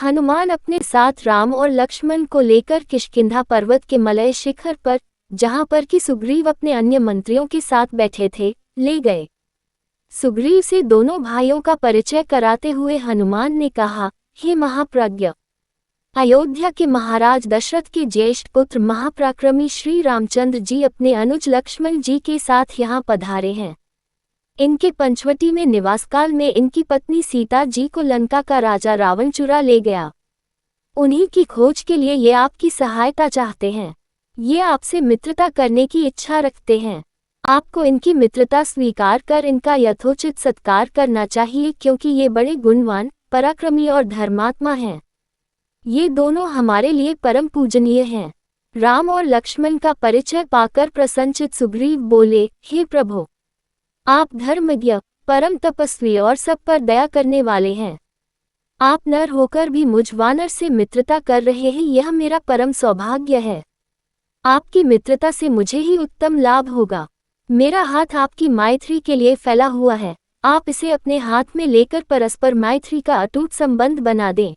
हनुमान अपने साथ राम और लक्ष्मण को लेकर किष्किंधा पर्वत के मलय शिखर पर, जहां पर कि सुग्रीव अपने अन्य मंत्रियों के साथ बैठे थे, ले गए। सुग्रीव से दोनों भाइयों का परिचय कराते हुए हनुमान ने कहा, हे महाप्रज्ञ, अयोध्या के महाराज दशरथ के ज्येष्ठ पुत्र महापराक्रमी श्री रामचंद्र जी अपने अनुज लक्ष्मण जी के साथ यहाँ पधारे हैं। इनके पंचवटी में निवास काल में इनकी पत्नी सीता जी को लंका का राजा रावण चुरा ले गया। उन्हीं की खोज के लिए ये आपकी सहायता चाहते हैं। ये आपसे मित्रता करने की इच्छा रखते हैं। आपको इनकी मित्रता स्वीकार कर इनका यथोचित सत्कार करना चाहिए, क्योंकि ये बड़े गुणवान, पराक्रमी और धर्मात्मा हैं। ये दोनों हमारे लिए परम पूजनीय हैं। राम और लक्ष्मण का परिचय पाकर प्रसन्नचित सुग्रीव बोले, हे प्रभु, आप धर्मज्ञ, परम तपस्वी और सब पर दया करने वाले हैं। आप नर होकर भी मुझ वानर से मित्रता कर रहे हैं, यह मेरा परम सौभाग्य है। आपकी मित्रता से मुझे ही उत्तम लाभ होगा। मेरा हाथ आपकी मैत्री के लिए फैला हुआ है। आप इसे अपने हाथ में लेकर परस्पर मैत्री का अटूट संबंध बना दें।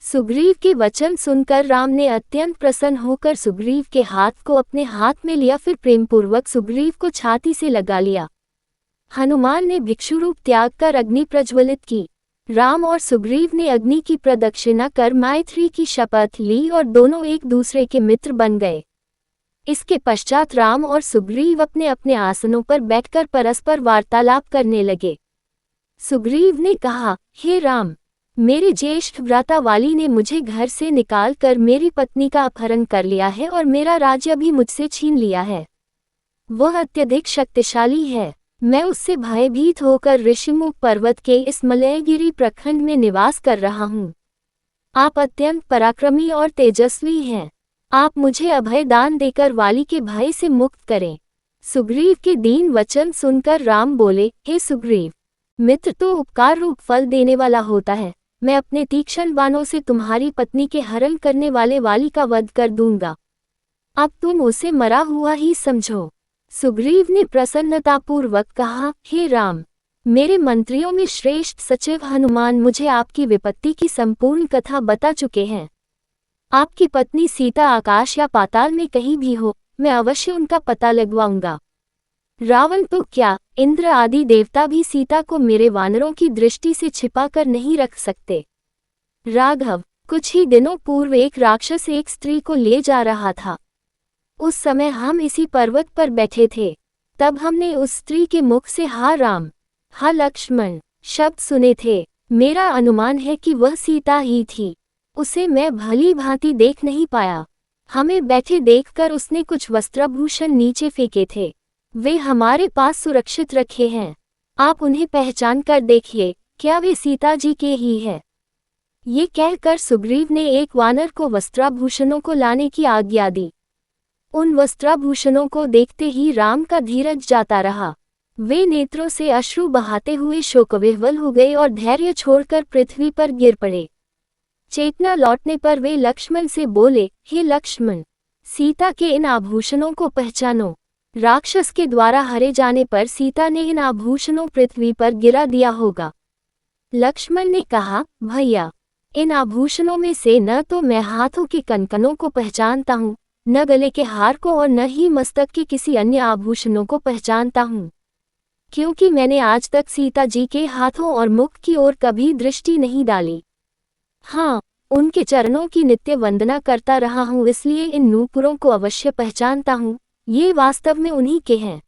सुग्रीव के वचन सुनकर राम ने अत्यंत प्रसन्न होकर सुग्रीव के हाथ को अपने हाथ में लिया, फिर प्रेमपूर्वक सुग्रीव को छाती से लगा लिया। हनुमान ने भिक्षु रूप त्याग कर अग्नि प्रज्वलित की। राम और सुग्रीव ने अग्नि की प्रदक्षिणा कर मैत्री की शपथ ली और दोनों एक दूसरे के मित्र बन गए। इसके पश्चात राम और सुग्रीव अपने अपने आसनों पर बैठकर परस्पर वार्तालाप करने लगे। सुग्रीव ने कहा, हे राम, मेरे ज्येष्ठ भ्राता वाली ने मुझे घर से निकालकर मेरी पत्नी का अपहरण कर लिया है और मेरा राज्य भी मुझसे छीन लिया है। वह अत्यधिक शक्तिशाली है। मैं उससे भयभीत होकर ऋषिमुख पर्वत के इस मलयगिरी प्रखंड में निवास कर रहा हूँ। आप अत्यंत पराक्रमी और तेजस्वी हैं। आप मुझे अभय दान देकर वाली के भय से मुक्त करें। सुग्रीव के दीन वचन सुनकर राम बोले, हे सुग्रीव, मित्र तो उपकार रूप फल देने वाला होता है। मैं अपने तीक्ष्ण बाणों से तुम्हारी पत्नी के हरण करने वाले वाली का वध कर दूंगा। अब तुम उसे मरा हुआ ही समझो। सुग्रीव ने प्रसन्नतापूर्वक कहा, हे राम, मेरे मंत्रियों में श्रेष्ठ सचिव हनुमान मुझे आपकी विपत्ति की संपूर्ण कथा बता चुके हैं। आपकी पत्नी सीता आकाश या पाताल में कहीं भी हो, मैं अवश्य उनका पता लगवाऊंगा। रावण तो क्या, इंद्र आदि देवता भी सीता को मेरे वानरों की दृष्टि से छिपा कर नहीं रख सकते। राघव, कुछ ही दिनों पूर्व एक राक्षस एक स्त्री को ले जा रहा था। उस समय हम इसी पर्वत पर बैठे थे। तब हमने उस स्त्री के मुख से हा राम, हा लक्ष्मण शब्द सुने थे। मेरा अनुमान है कि वह सीता ही थी। उसे मैं भली भांति देख नहीं पाया। हमें बैठे देखकर उसने कुछ वस्त्राभूषण नीचे फेंके थे। वे हमारे पास सुरक्षित रखे हैं। आप उन्हें पहचान कर देखिए, क्या वे सीता जी के ही है। ये कहकर सुग्रीव ने एक वानर को वस्त्राभूषणों को लाने की आज्ञा दी। उन वस्त्राभूषणों को देखते ही राम का धीरज जाता रहा। वे नेत्रों से अश्रु बहाते हुए शोकविह्वल हो गए और धैर्य छोड़कर पृथ्वी पर गिर पड़े। चेतना लौटने पर वे लक्ष्मण से बोले, हे लक्ष्मण, सीता के इन आभूषणों को पहचानो। राक्षस के द्वारा हरे जाने पर सीता ने इन आभूषणों पृथ्वी पर गिरा दिया होगा। लक्ष्मण ने कहा, भैया, इन आभूषणों में से न तो मैं हाथों के कंकनों को पहचानता हूँ, न गले के हार को और न ही मस्तक के किसी अन्य आभूषणों को पहचानता हूँ, क्योंकि मैंने आज तक सीता जी के हाथों और मुख की ओर कभी दृष्टि नहीं डाली। हाँ, उनके चरणों की नित्य वंदना करता रहा हूँ, इसलिए इन नूपुरों को अवश्य पहचानता हूँ। ये वास्तव में उन्हीं के हैं।